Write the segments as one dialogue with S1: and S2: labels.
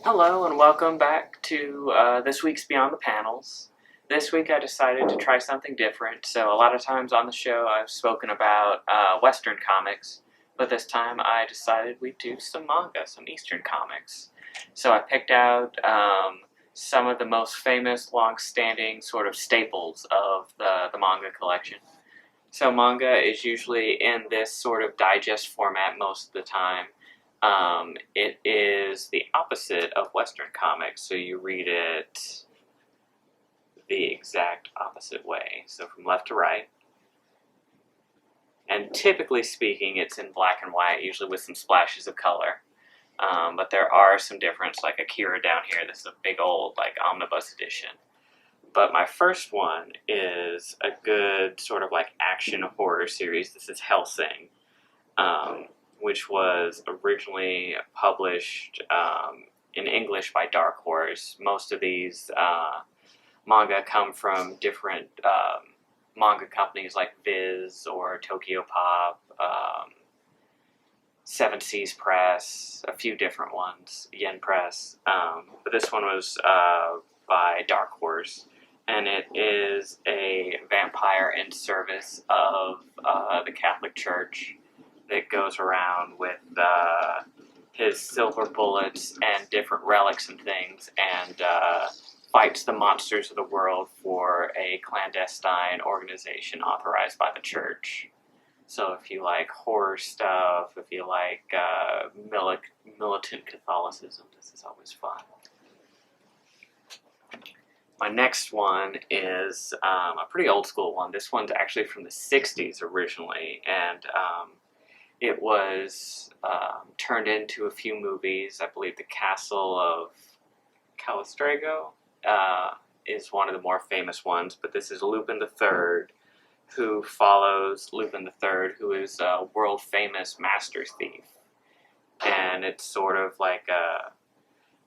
S1: Hello and welcome back to this week's Beyond the Panels. This week I decided to try something different. So a lot of times on the show I've spoken about Western comics, but this time I decided we'd do some manga, some Eastern comics. So I picked out some of the most famous, long-standing sort of staples of the manga collection. So manga is usually in this sort of digest format most of the time. It is the opposite of Western comics, so you read it the exact opposite way, so from left to right. And typically speaking, it's in black and white, usually with some splashes of color. But there are some differences, like Akira down here. This is a big old, like, omnibus edition. But my first one is a good sort of like action horror series. This is Hellsing. Which was originally published in English by Dark Horse. Most of these manga come from different manga companies like Viz or Tokyo Pop, Seven Seas Press, a few different ones, Yen Press. But this one was by Dark Horse, and it is a vampire in service of the Catholic Church that goes around with his silver bullets and different relics and things, and fights the monsters of the world for a clandestine organization authorized by the church. So if you like horror stuff, if you like militant Catholicism, this is always fun. My next one is a pretty old school one. This one's actually from the 60s originally, and it was turned into a few movies. I believe The Castle of Cagliostro is one of the more famous ones, but this is Lupin III, who follows Lupin III, who is a world-famous master thief. And it's sort of like a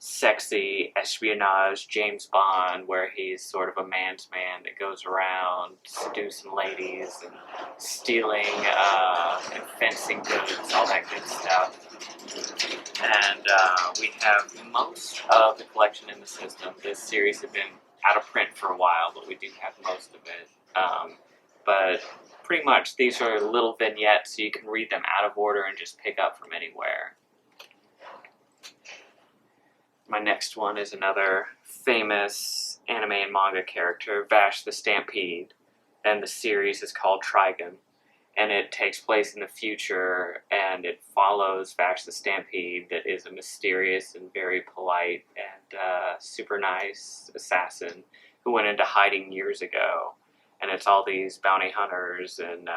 S1: sexy espionage James Bond, where he's sort of a man's man that goes around seducing ladies and stealing and fencing goods, all that good stuff. And we have most of the collection in the system. This series had been out of print for a while, but we do have most of it. But pretty much these are little vignettes, so you can read them out of order and just pick up from anywhere. My next one is another famous anime and manga character, Vash the Stampede, and the series is called Trigun, and it takes place in the future, and it follows Vash the Stampede, that is a mysterious and very polite and super nice assassin who went into hiding years ago, and it's all these bounty hunters and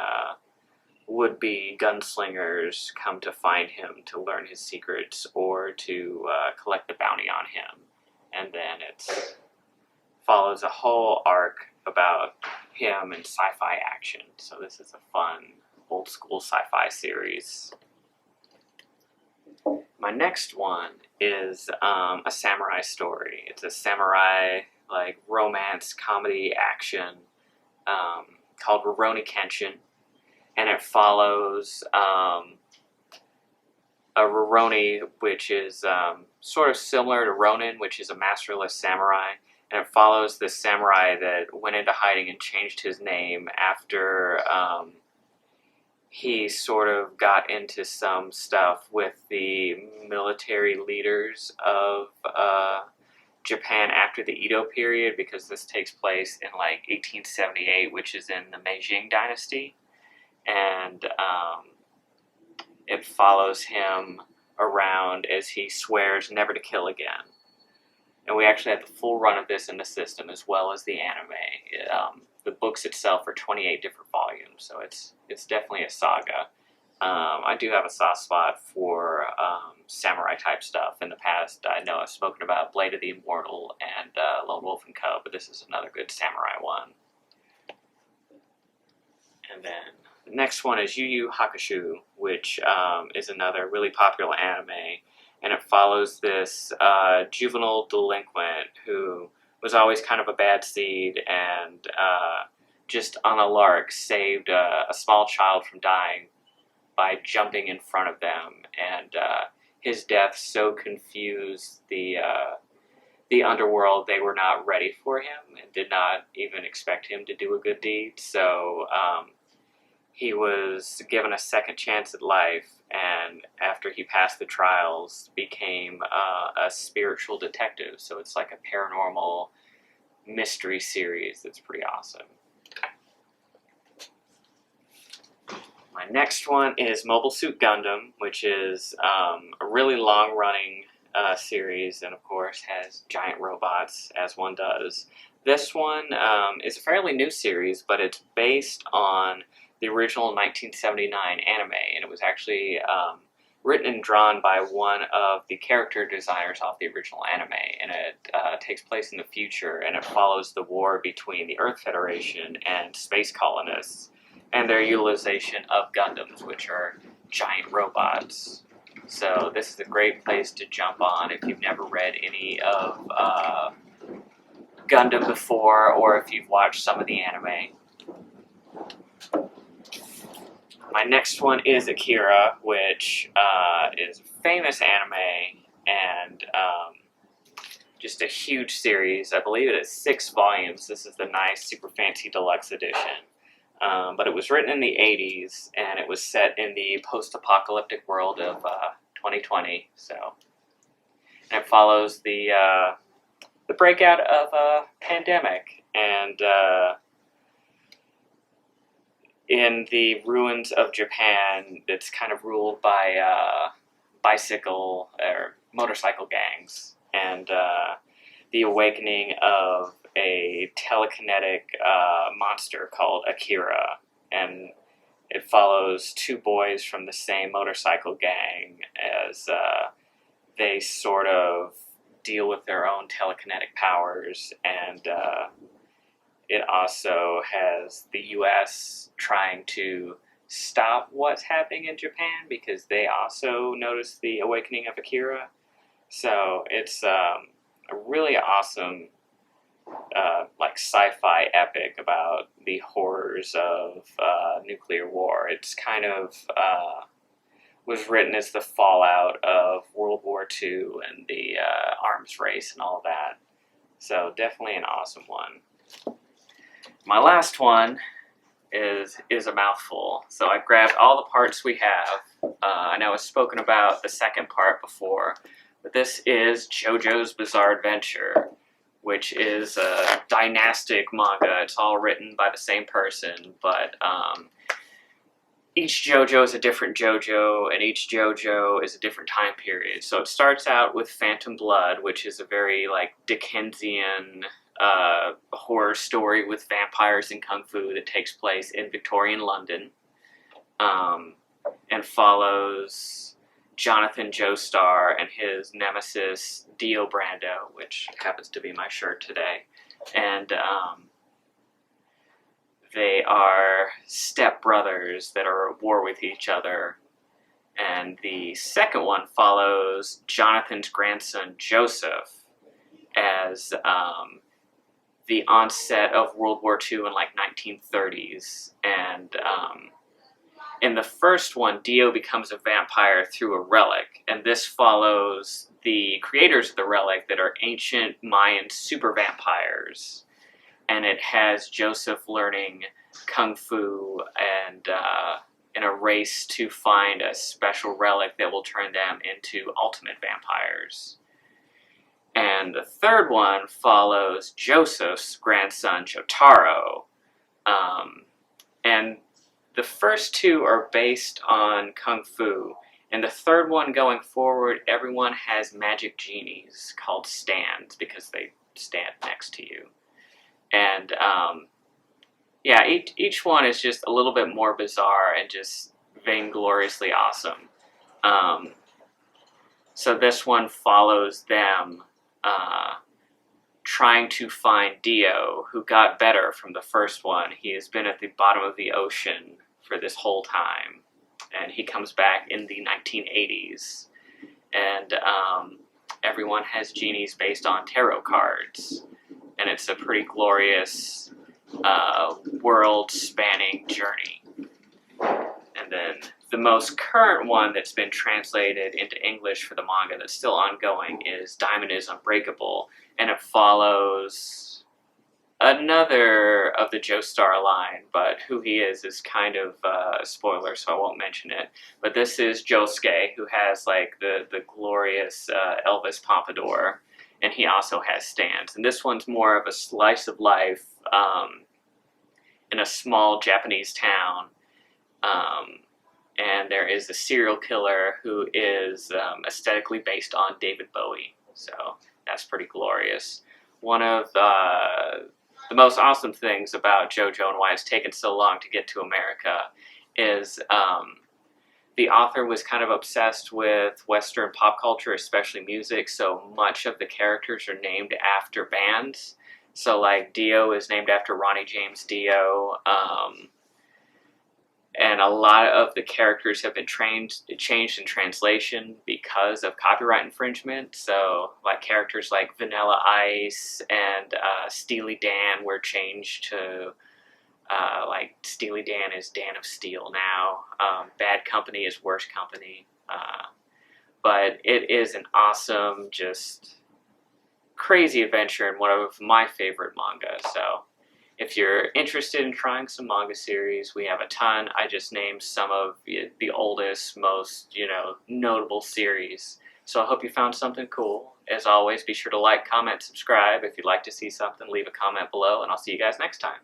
S1: would-be gunslingers come to find him to learn his secrets or to collect the bounty on him. And then it follows a whole arc about him and sci-fi action. So this is a fun, old-school sci-fi series. My next one is a samurai story. It's a samurai, like, romance, comedy, action called Rurouni Kenshin. And it follows a Rurouni, which is sort of similar to Ronin, which is a masterless samurai. And it follows this samurai that went into hiding and changed his name after he sort of got into some stuff with the military leaders of Japan after the Edo period, because this takes place in like 1878, which is in the Meiji Dynasty. And it follows him around as he swears never to kill again. And we actually have the full run of this in the system as well as the anime. The books itself are 28 different volumes, so it's definitely a saga. I do have a soft spot for samurai type stuff. In the past, I know I've spoken about Blade of the Immortal and Lone Wolf and Cub, but this is another good samurai one. And then the next one is Yuyu Hakusho, which is another really popular anime, and it follows this juvenile delinquent who was always kind of a bad seed and just on a lark saved a small child from dying by jumping in front of them, and his death so confused the underworld, they were not ready for him and did not even expect him to do a good deed. So he was given a second chance at life, and after he passed the trials, became a spiritual detective. So it's like a paranormal mystery series that's pretty awesome. My next one is Mobile Suit Gundam, which is a really long-running series, and of course has giant robots, as one does. This one is a fairly new series, but it's based on the original 1979 anime, and it was actually written and drawn by one of the character designers off the original anime, and it takes place in the future, and it follows the war between the Earth Federation and space colonists, and their utilization of Gundams, which are giant robots. So this is a great place to jump on if you've never read any of Gundam before, or if you've watched some of the anime. My next one is Akira, which is a famous anime and just a huge series. I believe it is 6 volumes. This is the nice, super fancy deluxe edition. But it was written in the 80s, and it was set in the post-apocalyptic world of 2020. So, and it follows the breakout of a pandemic, and in the ruins of Japan, it's kind of ruled by bicycle or motorcycle gangs, and the awakening of a telekinetic monster called Akira, and it follows 2 boys from the same motorcycle gang as they sort of deal with their own telekinetic powers, and it also has the U.S. trying to stop what's happening in Japan because they also notice the awakening of Akira. So it's a really awesome like sci-fi epic about the horrors of nuclear war. It's kind of was written as the fallout of World War II and the arms race and all that. So definitely an awesome one. My last one is a mouthful. So I grabbed all the parts we have. I know I've spoken about the second part before, but this is JoJo's Bizarre Adventure, which is a dynastic manga. It's all written by the same person, but each JoJo is a different JoJo, and each JoJo is a different time period. So it starts out with Phantom Blood, which is a very like Dickensian horror story with vampires and kung fu that takes place in Victorian London, and follows Jonathan Joestar and his nemesis Dio Brando, which happens to be my shirt today, and they are stepbrothers that are at war with each other. And the second one follows Jonathan's grandson Joseph as the onset of World War II in like 1930s, and in the first one, Dio becomes a vampire through a relic, and this follows the creators of the relic that are ancient Mayan super vampires, and it has Joseph learning kung fu and in a race to find a special relic that will turn them into ultimate vampires. And the third one follows Joseph's grandson Jotaro, and the first 2 are based on kung fu, and the third one going forward, everyone has magic genies called stands because they stand next to you. And yeah, each one is just a little bit more bizarre and just vaingloriously awesome. So this one follows them trying to find Dio, who got better from the first one. He has been at the bottom of the ocean for this whole time, and he comes back in the 1980s, and everyone has genies based on tarot cards, and it's a pretty glorious world-spanning journey. And then The most current one that's been translated into English for the manga that's still ongoing is Diamond is Unbreakable, and it follows another of the Joestar line, but who he is kind of a spoiler, so I won't mention it. But this is Josuke, who has like the glorious Elvis pompadour, and he also has stands. And this one's more of a slice of life in a small Japanese town. And there is a serial killer who is aesthetically based on David Bowie. So that's pretty glorious. One of the most awesome things about JoJo and why it's taken so long to get to America is the author was kind of obsessed with Western pop culture, especially music, so much of the characters are named after bands. So like Dio is named after Ronnie James Dio. And a lot of the characters have been changed in translation because of copyright infringement. So, like characters like Vanilla Ice and Steely Dan were changed to like Steely Dan is Dan of Steel now. Bad Company is Worse Company. But it is an awesome, just crazy adventure and one of my favorite manga. So, if you're interested in trying some manga series, we have a ton. I just named some of the oldest, most, notable series. So I hope you found something cool. As always, be sure to like, comment, subscribe. If you'd like to see something, leave a comment below, and I'll see you guys next time.